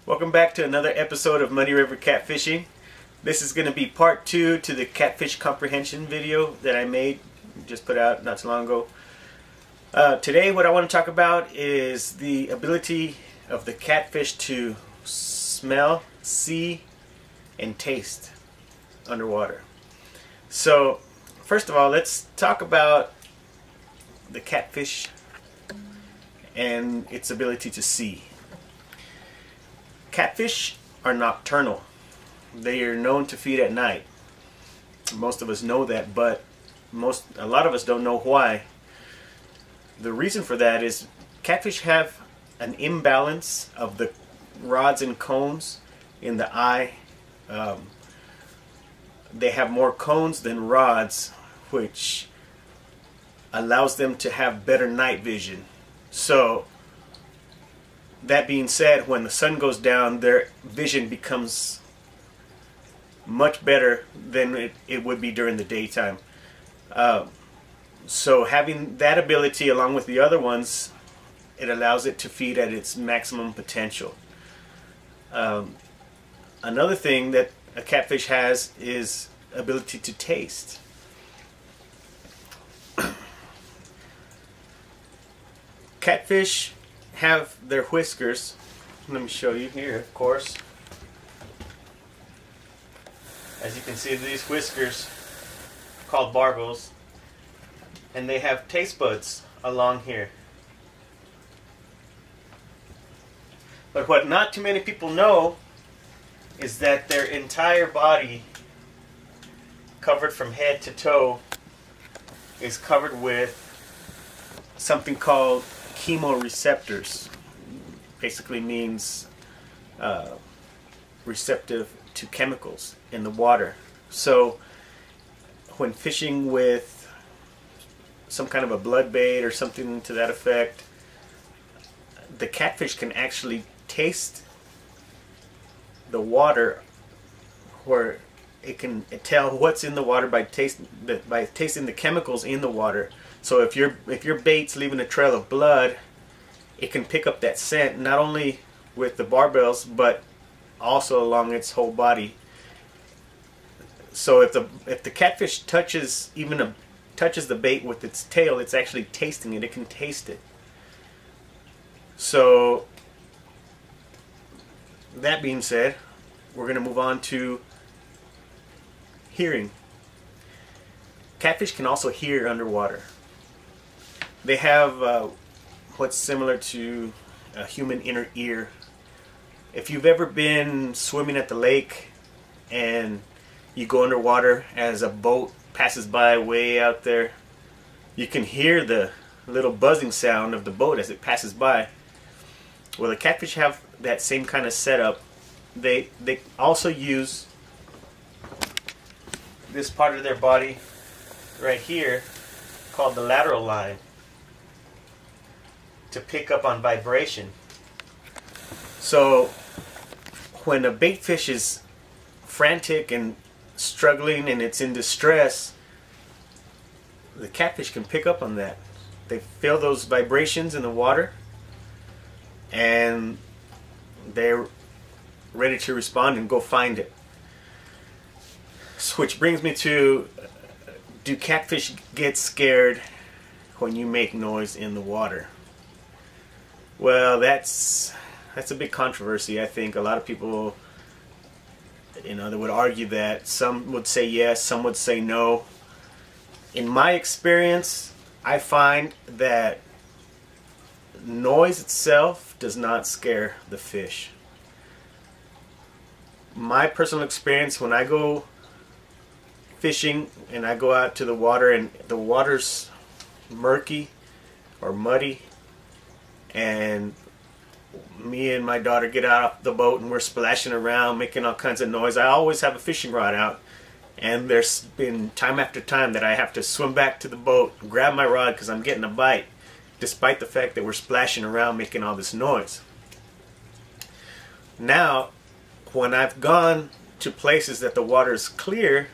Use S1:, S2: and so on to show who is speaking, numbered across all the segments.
S1: Welcome back to another episode of Muddy River Catfishing. This is going to be part 2 to the catfish comprehension video that I made, just put out not so long ago. Today what I want to talk about is the ability of the catfish to smell, see, and taste underwater. So first of all, let's talk about the catfish and its ability to see. Catfish are nocturnal. They are known to feed at night. Most of us know that, but a lot of us don't know why. The reason for that is catfish have an imbalance of the rods and cones in the eye. They have more cones than rods, which allows them to have better night vision. So that being said, when the sun goes down, their vision becomes much better than it would be during the daytime. So having that ability along with the other ones, it allows it to feed at its maximum potential. Another thing that a catfish has is ability to taste. Catfish have their whiskers. Let me show you here, of course. As you can see, these whiskers called barbels, and they have taste buds along here. But what not too many people know is that their entire body, covered from head to toe, is covered with something called chemoreceptors. Basically means receptive to chemicals in the water. So when fishing with some kind of a blood bait or something to that effect, the catfish can actually taste the water, where it can tell what's in the water by tasting the chemicals in the water. So if your bait's leaving a trail of blood, it can pick up that scent not only with the barbels but also along its whole body. So if the catfish touches the bait with its tail, it's actually tasting it. It can taste it. So that being said, we're going to move on to hearing. Catfish can also hear underwater. They have what's similar to a human inner ear. If you've ever been swimming at the lake and you go underwater as a boat passes by way out there, you can hear the little buzzing sound of the boat as it passes by. Well, the catfish have that same kind of setup. They also use this part of their body right here called the lateral line to pick up on vibration. So when a bait fish is frantic and struggling and it's in distress, the catfish can pick up on that. They feel those vibrations in the water and they're ready to respond and go find it. Which brings me to, do catfish get scared when you make noise in the water? Well, that's a big controversy. I think a lot of people, they would argue that. Some would say yes, some would say no. In my experience, I find that noise itself does not scare the fish. My personal experience, when I go fishing and I go out to the water and the water's murky or muddy, and me and my daughter get out of the boat and we're splashing around making all kinds of noise, I always have a fishing rod out, and there's been time after time that I have to swim back to the boat and grab my rod because I'm getting a bite, despite the fact that we're splashing around making all this noise. Now, when I've gone to places that the water is clear,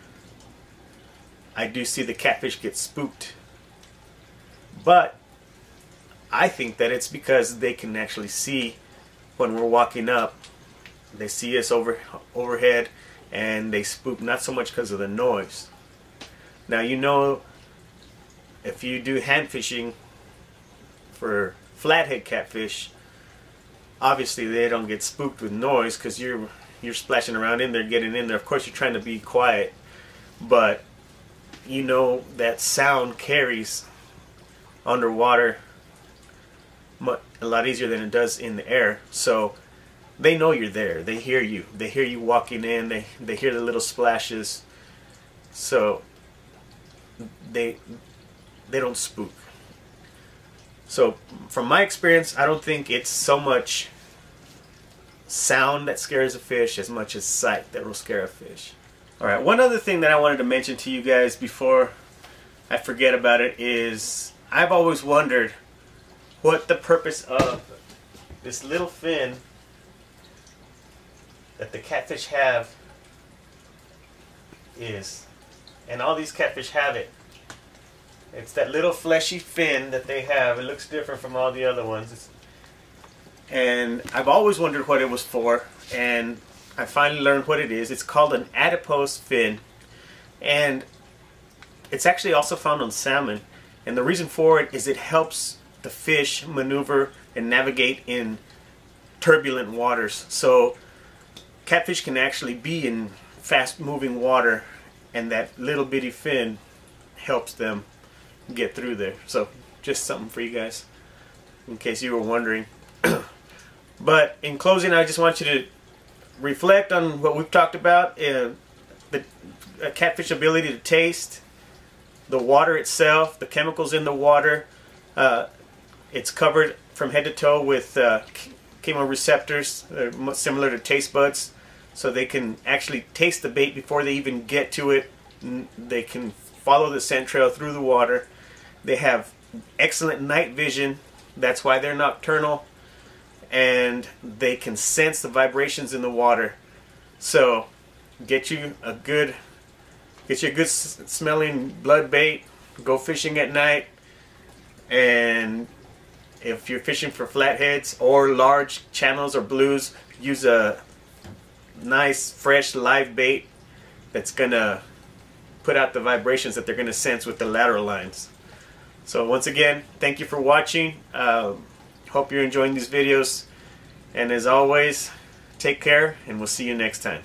S1: I do see the catfish get spooked. But I think that it's because they can actually see when we're walking up They see us overhead, and they spook, not so much because of the noise. Now, you know, if you do hand fishing for flathead catfish, obviously they don't get spooked with noise because you're splashing around in there, getting in there. Of course, you're trying to be quiet, but you know that sound carries underwater a lot easier than it does in the air. So they know you're there. They hear you. They hear you walking in. They hear the little splashes. So they don't spook. So from my experience, I don't think it's so much sound that scares a fish as much as sight that will scare a fish. Alright, one other thing that I wanted to mention to you guys before I forget about it is I've always wondered what the purpose of this little fin that the catfish have is. And all these catfish have it. It's that little fleshy fin that they have. It looks different from all the other ones. And I've always wondered what it was for, and I finally learned what it is. It's called an adipose fin, and it's actually also found on salmon. And the reason for it is it helps the fish maneuver and navigate in turbulent waters. So catfish can actually be in fast moving water, and that little bitty fin helps them get through there. So just something for you guys in case you were wondering. But in closing, I just want you to reflect on what we've talked about, the catfish ability to taste the water itself, the chemicals in the water. It's covered from head to toe with chemoreceptors, similar to taste buds, so they can actually taste the bait before they even get to it. They can follow the scent trail through the water. They have excellent night vision. That's why they're nocturnal. And they can sense the vibrations in the water. So get you a good smelling blood bait. Go fishing at night. And if you're fishing for flatheads or large channels or blues, use a nice fresh live bait that's gonna put out the vibrations that they're gonna sense with the lateral lines. So once again, thank you for watching. Hope you're enjoying these videos, and as always, take care, and we'll see you next time.